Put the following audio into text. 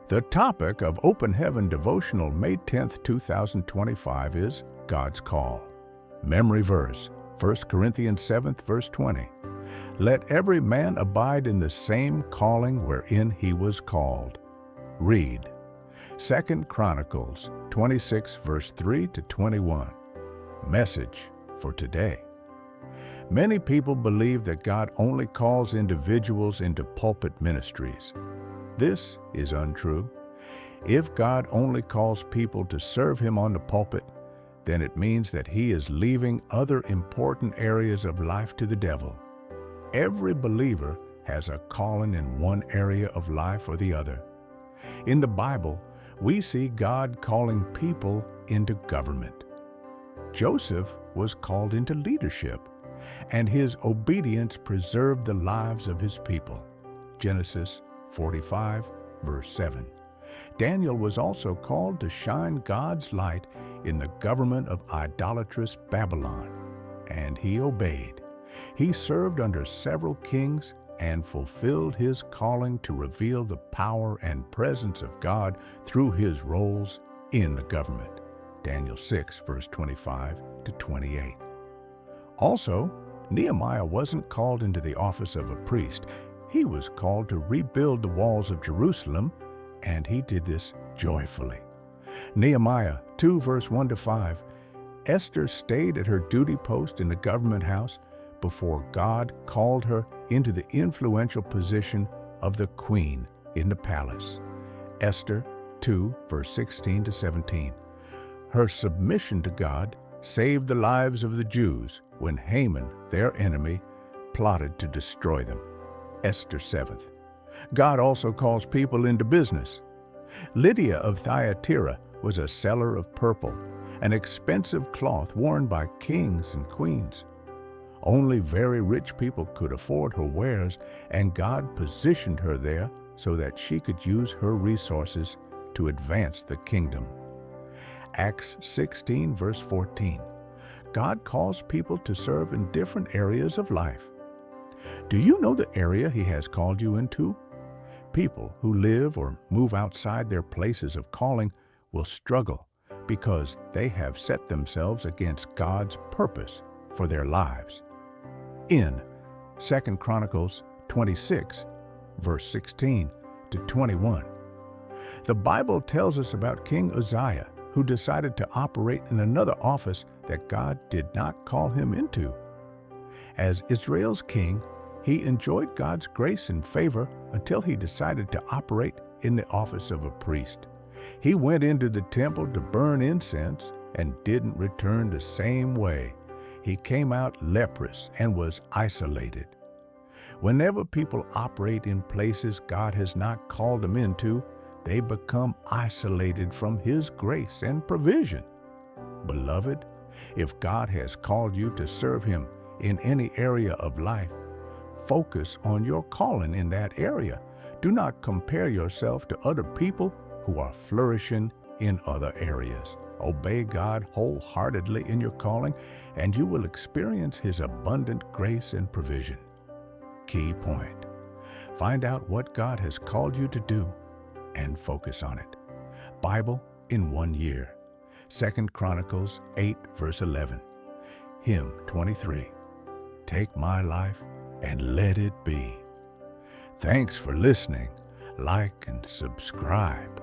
The topic of Open Heaven Devotional, May 10th, 2025 is God's Call. Memory verse, 1 Corinthians 7th, verse 20. Let every man abide in the same calling wherein he was called. Read 2 Chronicles 26, verse 3 to 21. Message for today. Many people believe that God only calls individuals into pulpit ministries. This is untrue. If God only calls people to serve Him on the pulpit, then it means that He is leaving other important areas of life to the devil. Every believer has a calling in one area of life or the other. In the Bible, we see God calling people into government. Joseph was called into leadership, and his obedience preserved the lives of his people. Genesis 45, verse 7. Daniel was also called to shine God's light in the government of idolatrous Babylon, and he obeyed. He served under several kings and fulfilled his calling to reveal the power and presence of God through his roles in the government. Daniel 6, verse 25 to 28. Also, Nehemiah wasn't called into the office of a priest. He was called to rebuild the walls of Jerusalem, and he did this joyfully. Nehemiah 2, verse 1 to 5. Esther stayed at her duty post in the government house before God called her into the influential position of the queen in the palace. Esther 2, verse 16 to 17. Her submission to God saved the lives of the Jews when Haman, their enemy, plotted to destroy them. Esther 7th. God also calls people into business. Lydia of Thyatira was a seller of purple, an expensive cloth worn by kings and queens. Only very rich people could afford her wares, and God positioned her there so that she could use her resources to advance the kingdom. Acts 16, verse 14. God calls people to serve in different areas of life. Do you know the area He has called you into? People who live or move outside their places of calling will struggle because they have set themselves against God's purpose for their lives. In 2 Chronicles 26, verse 16 to 21, the Bible tells us about King Uzziah, who decided to operate in another office that God did not call him into. As Israel's king, he enjoyed God's grace and favor until he decided to operate in the office of a priest. He went into the temple to burn incense and didn't return the same way. He came out leprous and was isolated. Whenever people operate in places God has not called them into, they become isolated from His grace and provision. Beloved, if God has called you to serve Him in any area of life, focus on your calling in that area. Do not compare yourself to other people who are flourishing in other areas. Obey God wholeheartedly in your calling, and you will experience His abundant grace and provision. Key point: find out what God has called you to do and focus on it. Bible in 1 year. 2 Chronicles 8, verse 11. Hymn 23. Take my life and let it be. Thanks for listening. Like and subscribe.